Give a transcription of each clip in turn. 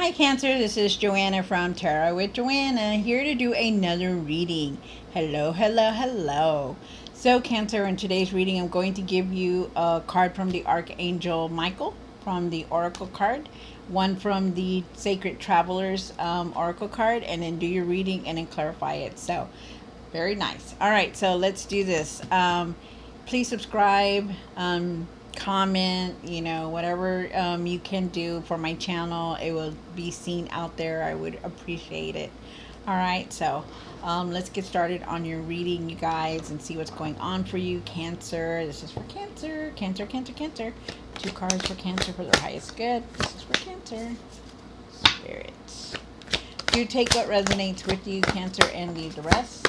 Hi Cancer, this is Joanna from Tarot with Joanna, here to do another reading. Hello, hello, hello. So Cancer, in today's reading I'm going to give you a card from the Archangel Michael from the Oracle card, one from the Sacred Travelers Oracle card, and then do your reading and then clarify it. So, very nice. Alright, so let's do this. Please subscribe, comment, whatever you can do for my channel. It will be seen out there. I would appreciate it. All right, so let's get started on your reading, you guys, and see what's going on for you, Cancer. This is for Cancer. Cancer, Cancer, Cancer. 2 cards for Cancer for their highest good. This is for Cancer. Spirit. Do take what resonates with you, Cancer, and leave the rest.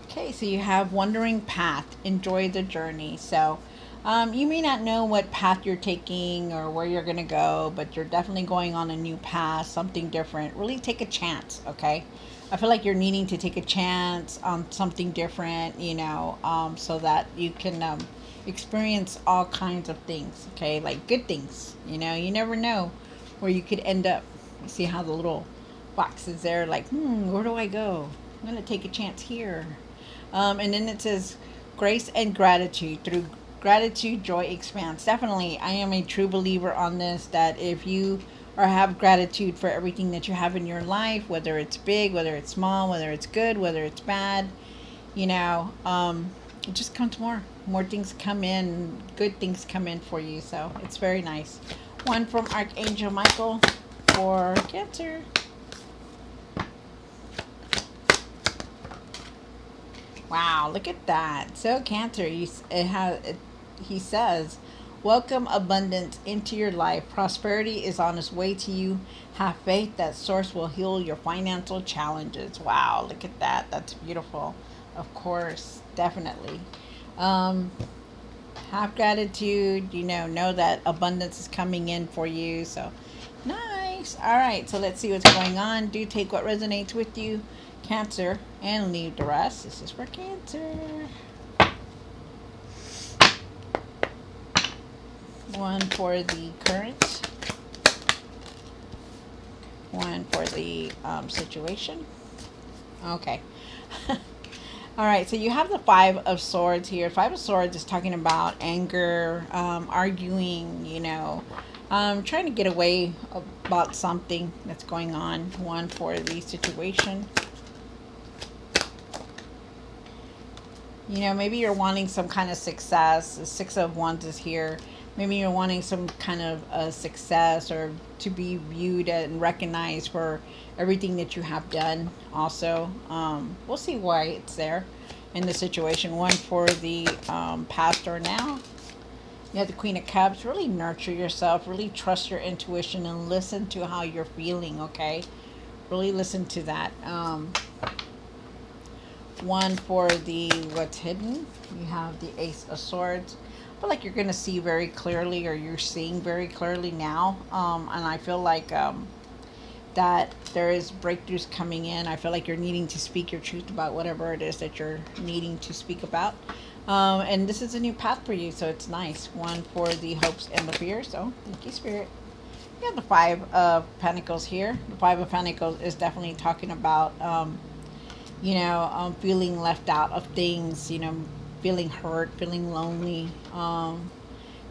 Okay, so you have wandering path. Enjoy the journey. So you may not know what path you're taking or where you're going to go, but you're definitely going on a new path, something different. Really take a chance, okay? I feel like you're needing to take a chance on something different, so that you can experience all kinds of things, okay? Like good things, you never know where you could end up. You see how the little box is there, like, where do I go? I'm going to take a chance here. And then it says, grace and gratitude. Through gratitude, joy expands. Definitely, I am a true believer on this, that if you have gratitude for everything that you have in your life, whether it's big, whether it's small, whether it's good, whether it's bad, it just comes more. More things come in, good things come in for you. So it's very nice. One from Archangel Michael for Cancer. Wow, look at that. So Cancer, he says, welcome abundance into your life. Prosperity is on its way to you. Have faith that source will heal your financial challenges. Wow, look at that. That's beautiful. Of course, definitely. Have gratitude, know that abundance is coming in for you. So nice. All right, so let's see what's going on. Do take what resonates with you, Cancer, and leave the rest. This is for Cancer. One for the current. One for the situation. Okay. All right, so you have the 5 of Swords here. 5 of Swords is talking about anger, arguing, trying to get away about something that's going on. One for the situation. Maybe you're wanting some kind of success. The 6 of Wands is here. Maybe you're wanting some kind of success, or to be viewed and recognized for everything that you have done also. We'll see why it's there in the situation. One for the past or now. You have the Queen of Cups. Really nurture yourself. Really trust your intuition and listen to how you're feeling, okay? Really listen to that. One for the what's hidden. You have the Ace of Swords. I feel like you're going to see very clearly, or you're seeing very clearly now. And I feel like that there is breakthroughs coming in. I feel like you're needing to speak your truth about whatever it is that you're needing to speak about. And this is a new path for you, so it's nice. One for the hopes and the fears. Oh, thank you, Spirit. You have the 5 of Pentacles here. The 5 of Pentacles is definitely talking about feeling left out of things, feeling hurt, feeling lonely.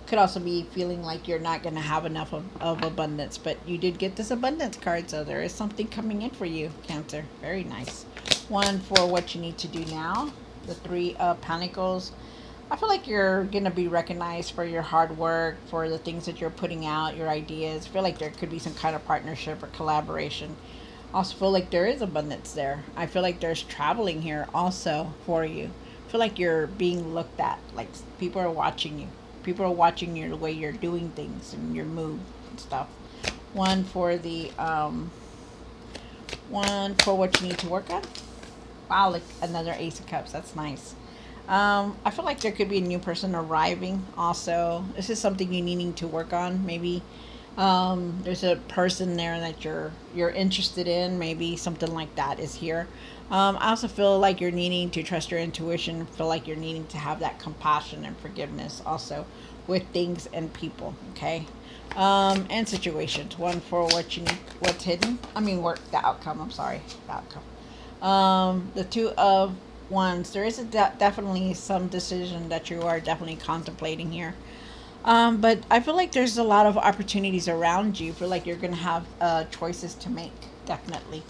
Could also be feeling like you're not going to have enough of abundance, but you did get this abundance card, so there is something coming in for you, Cancer. Very nice. One for what you need to do now. The 3 of Pentacles. I feel like you're going to be recognized for your hard work, for the things that you're putting out, your ideas. I feel like there could be some kind of partnership or collaboration. Also feel like there is abundance there. I feel like there's traveling here also for you. I feel like you're being looked at, like people are watching you. People are watching the way you're doing things and your move and stuff. One for the one for what you need to work on. Wow, like another Ace of Cups. That's nice. I feel like there could be a new person arriving also. This is something you're needing to work on. Maybe there's a person there that you're interested in. Maybe something like that is here. I also feel like you're needing to trust your intuition. Feel like you're needing to have that compassion and forgiveness also with things and people. Okay, and situations. One for what you need, what's hidden. I mean, work the outcome. I'm sorry, the outcome. The two of wands. There is definitely some decision that you are definitely contemplating here. But I feel like there's a lot of opportunities around you. Feel like you're gonna have choices to make. Definitely.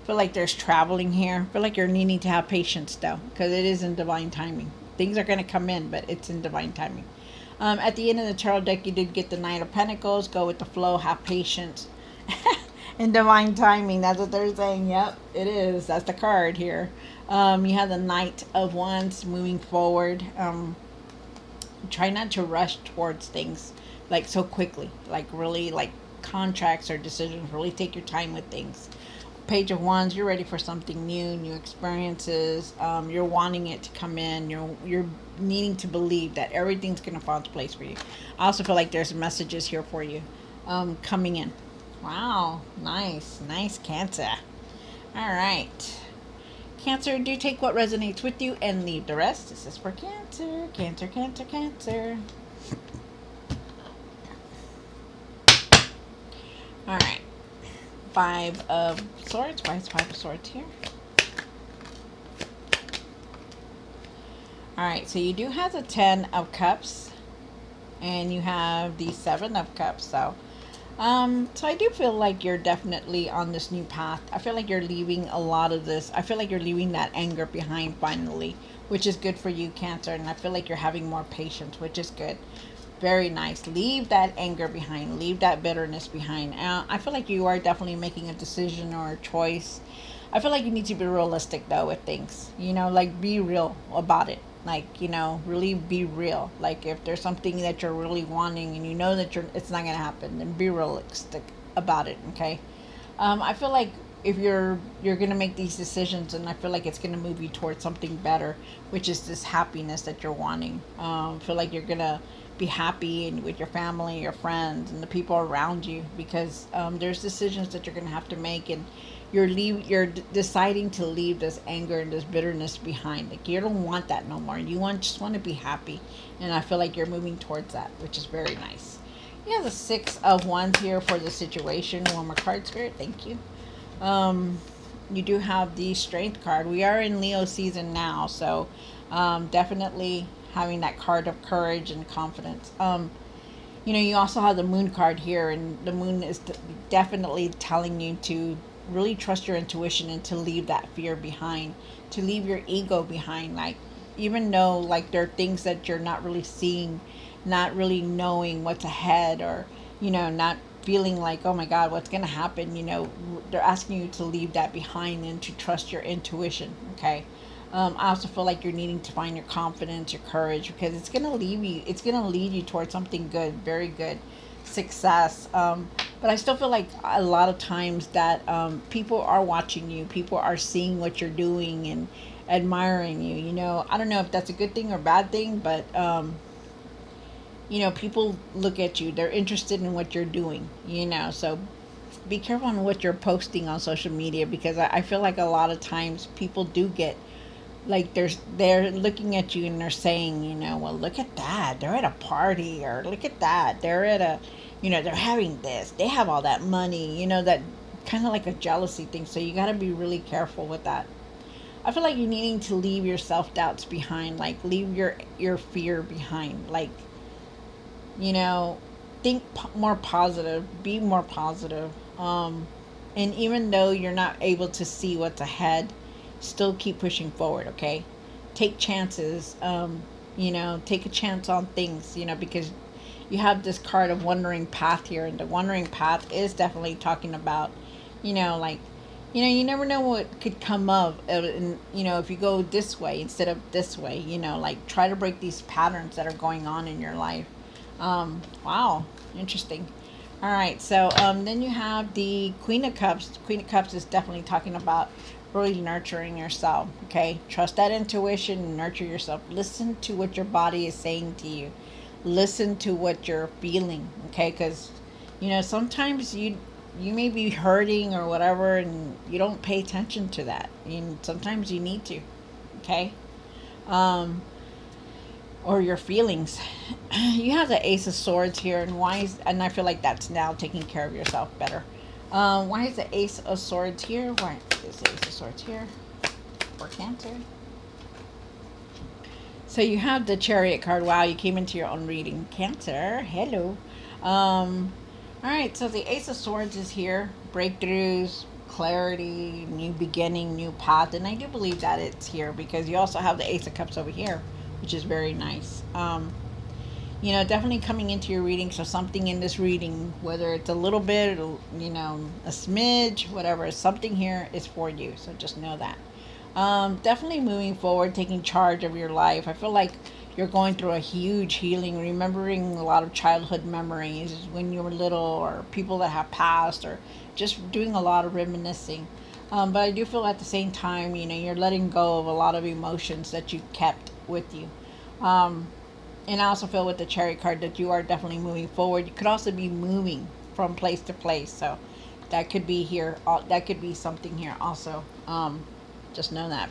Feel like there's traveling here. Feel like you're needing to have patience though, because it is in divine timing. Things are gonna come in, but it's in divine timing. At the end of the tarot deck, you did get the Knight of Pentacles. Go with the flow. Have patience. In divine timing. That's what they're saying. Yep, it is. That's the card here. You have the Knight of Wands moving forward. Try not to rush towards things like so quickly, like really like contracts or decisions. Really take your time with things. Page of Wands, you're ready for something new, new experiences. You're wanting it to come in. You're needing to believe that everything's gonna fall into place for you. I also feel like there's messages here for you coming in. Wow, nice Cancer. All right, Cancer, do take what resonates with you and leave the rest. This is for Cancer. Cancer. All right. Five of Swords. Why is Five of Swords here? All right. So you do have the Ten of Cups, and you have the Seven of Cups. So I do feel like you're definitely on this new path. I feel like you're leaving a lot of this. I feel like you're leaving that anger behind finally, which is good for you, Cancer. And I feel like you're having more patience, which is good. Very nice. Leave that anger behind. Leave that bitterness behind. I feel like you are definitely making a decision or a choice. I feel like you need to be realistic though with things. Like be real about it. Like, really be real. Like if there's something that you're really wanting and you know that it's not gonna happen, then be realistic about it. Okay. I feel like if you're gonna make these decisions, and I feel like it's gonna move you towards something better, which is this happiness that you're wanting. Feel like you're gonna be happy and with your family, your friends, and the people around you, because there's decisions that you're gonna have to make, and you're deciding to leave this anger and this bitterness behind. Like you don't want that no more. Just want to be happy, and I feel like you're moving towards that, which is very nice. Yeah, the Six of Wands here for the situation. One more card, Spirit. Thank you. You do have the Strength card. We are in Leo season now, so definitely having that card of courage and confidence. You also have the Moon card here, and the Moon is definitely telling you to really trust your intuition and to leave that fear behind, to leave your ego behind. Like, even though like there are things that you're not really seeing, not really knowing what's ahead, or not feeling like, oh my god, what's gonna happen. They're asking you to leave that behind and to trust your intuition. Okay. I also feel like you're needing to find your confidence, your courage, because it's gonna lead you towards something good, very good success. But I still feel like a lot of times that people are watching you, people are seeing what you're doing and admiring you. I don't know if that's a good thing or bad thing, but people look at you, they're interested in what you're doing. So be careful on what you're posting on social media, because I feel like a lot of times people do get like they're looking at you and they're saying, well, look at that, they're at a party, or look at that, they're at a, they're having this, they have all that money, that kind of like a jealousy thing. So you got to be really careful with that. I feel like you're needing to leave your self-doubts behind, like leave your fear behind, like, think more positive, be more positive. And even though you're not able to see what's ahead, still keep pushing forward. Okay, take chances. Take a chance on things, because you have this card of wandering path here, and the wandering path is definitely talking about, like, you never know what could come of, and if you go this way instead of this way, like try to break these patterns that are going on in your life. Wow, interesting. All right, so then you have the Queen of Cups. Queen of Cups is definitely talking about really nurturing yourself. Okay, trust that intuition, nurture yourself. Listen to what your body is saying to you. Listen to what you're feeling. Okay, because sometimes you may be hurting or whatever, and you don't pay attention to that. And sometimes you need to, okay? Um, or your feelings. You have the Ace of Swords here, and and I feel like that's now taking care of yourself better. Why is the Ace of Swords here? Why is the Ace of Swords here for Cancer? So you have the Chariot card. Wow, you came into your own reading. Cancer, hello. All right, so the Ace of Swords is here. Breakthroughs, clarity, new beginning, new path. And I do believe that it's here because you also have the Ace of Cups over here, which is very nice. Definitely coming into your reading. So something in this reading, whether it's a little bit, a smidge, whatever, something here is for you. So just know that. Definitely moving forward, taking charge of your life. I feel like you're going through a huge healing, remembering a lot of childhood memories when you were little, or people that have passed, or just doing a lot of reminiscing. But I do feel at the same time, you're letting go of a lot of emotions that you kept with you. And I also feel with the Chariot card that you are definitely moving forward. You could also be moving from place to place. So that could be here. That could be something here also. Just know that.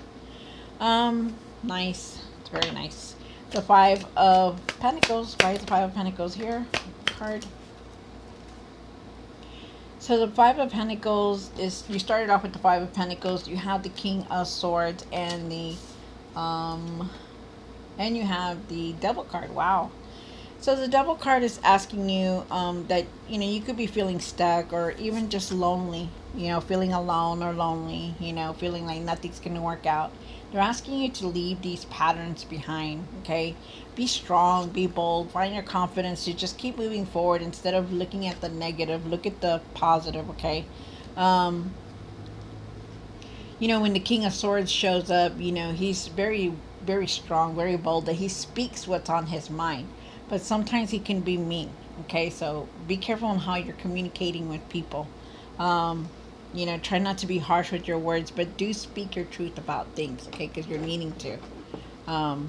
Nice. It's very nice. The Five of Pentacles. Why is the Five of Pentacles here? Card. So the Five of Pentacles is, you started off with the Five of Pentacles. You have the King of Swords and and you have the Devil card. Wow. So the Devil card is asking you that, you could be feeling stuck or even just lonely, feeling alone or lonely, feeling like nothing's going to work out. They're asking you to leave these patterns behind, okay? Be strong, be bold, find your confidence to just keep moving forward instead of looking at the negative. Look at the positive, okay? When the King of Swords shows up, he's very, very strong, very bold, that he speaks what's on his mind. But sometimes he can be mean, okay? So be careful on how you're communicating with people. Try not to be harsh with your words, but do speak your truth about things, okay? Because you're needing to. Wow.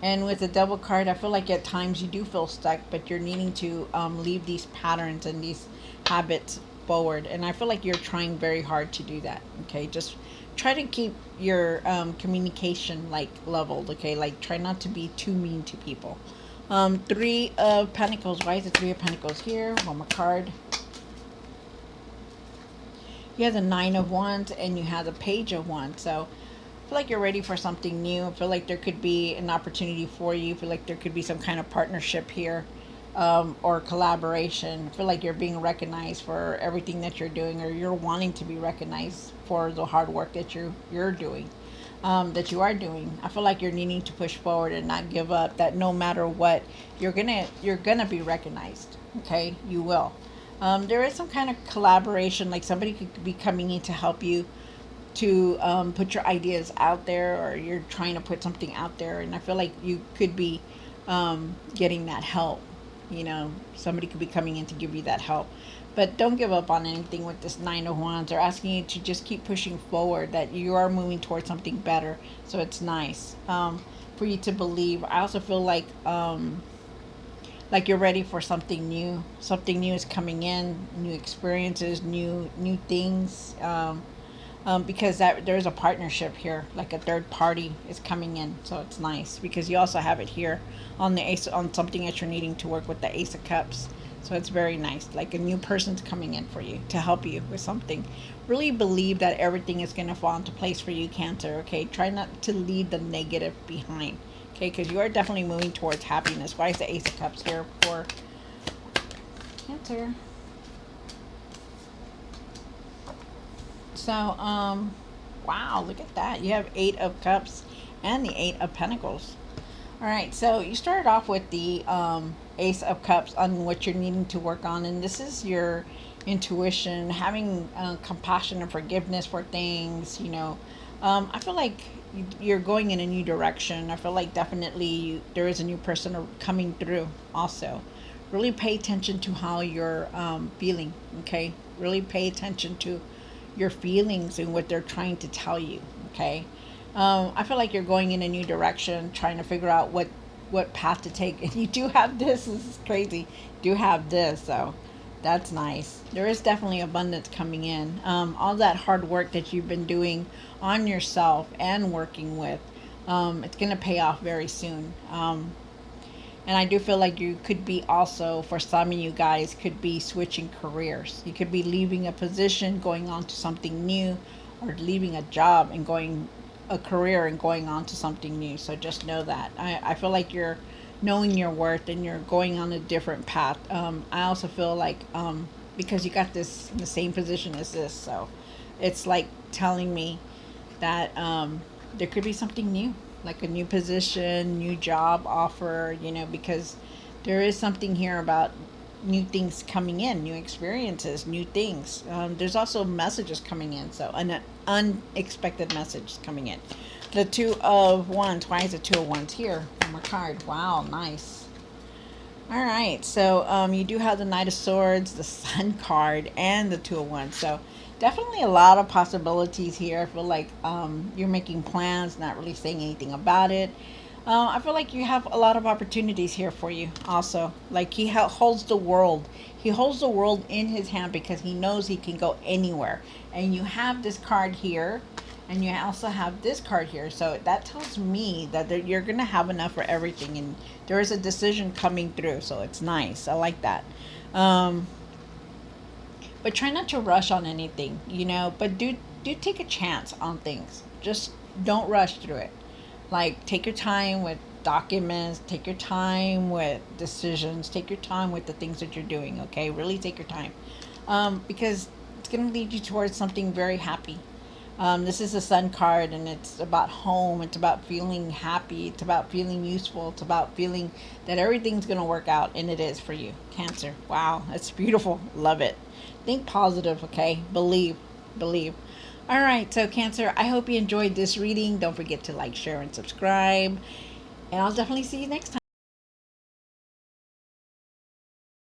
And with the Devil card, I feel like at times you do feel stuck, but you're needing to leave these patterns and these habits forward. And I feel like you're trying very hard to do that, okay? Just try to keep your communication leveled, okay? Like try not to be too mean to people. Three of Pentacles. Why is the Three of Pentacles here? One more card. You have the Nine of Wands and you have the Page of Wands. So I feel like you're ready for something new. I feel like there could be an opportunity for you. I feel like there could be some kind of partnership here, or collaboration. I feel like you're being recognized for everything that you're doing, or you're wanting to be recognized for the hard work that you're doing, that you are doing. I feel like you're needing to push forward and not give up. That no matter what, you're gonna be recognized. Okay, you will. There is some kind of collaboration, like somebody could be coming in to help you to put your ideas out there, or you're trying to put something out there, and I feel like you could be getting that help. Somebody could be coming in to give you that help. But don't give up on anything with this Nine of Wands. They're asking you to just keep pushing forward, that you are moving towards something better. So it's nice for you to believe. I also feel like you're ready for something new. Something new is coming in, new experiences, new things. Because there's a partnership here, like a third party is coming in, so it's nice because you also have it here on the Ace, on something that you're needing to work with the Ace of Cups. So it's very nice, like a new person's coming in for you to help you with something. Really believe that everything is going to fall into place for you, Cancer. Okay, try not to leave the negative behind, okay, because you are definitely moving towards happiness. Why is the Ace of Cups here for Cancer? So, wow, look at that. You have Eight of Cups and the Eight of Pentacles. All right, so you started off with the Ace of Cups on what you're needing to work on, and this is your intuition, having compassion and forgiveness for things. I feel like you're going in a new direction. I feel like definitely there is a new person coming through. Also, really pay attention to how you're feeling. Okay, really pay attention to your feelings and what they're trying to tell you. Okay. I feel like you're going in a new direction, trying to figure out what what path to take. And you do have this. This is crazy. You do have this, so that's nice. There is definitely abundance coming in. All that hard work that you've been doing on yourself and working with, it's gonna pay off very soon. And I do feel like you could be also, for some of you guys, could be switching careers. You could be leaving a position, going on to something new, or leaving a job and going a career and going on to something new. So just know that. I feel like you're knowing your worth and you're going on a different path. I also feel like because you got this in the same position as this, so it's like telling me that there could be something new, like a new position, new job offer, because there is something here about new things coming in, new experiences, new things. There's also messages coming in, so an unexpected message coming in. The Two of Wands. Why is the Two of Wands here? One more card. Wow, nice. All right, so you do have the Knight of Swords, the Sun card, and the Two of Wands. So definitely a lot of possibilities here. I feel like you're making plans, not really saying anything about it. I feel like you have a lot of opportunities here for you also. Like he holds the world. He holds the world in his hand because he knows he can go anywhere. And you have this card here. And you also have this card here. So that tells me that you're going to have enough for everything. And there is a decision coming through. So it's nice. I like that. But try not to rush on anything, but do take a chance on things. Just don't rush through it. Like, take your time with documents, take your time with decisions, take your time with the things that you're doing. Okay, really take your time, because it's going to lead you towards something very happy. This is the Sun card, and it's about home. It's about feeling happy. It's about feeling useful. It's about feeling that everything's going to work out, and it is for you, Cancer. Wow, that's beautiful. Love it. Think positive, okay? Believe. Believe. All right, so Cancer, I hope you enjoyed this reading. Don't forget to like, share, and subscribe. And I'll definitely see you next time.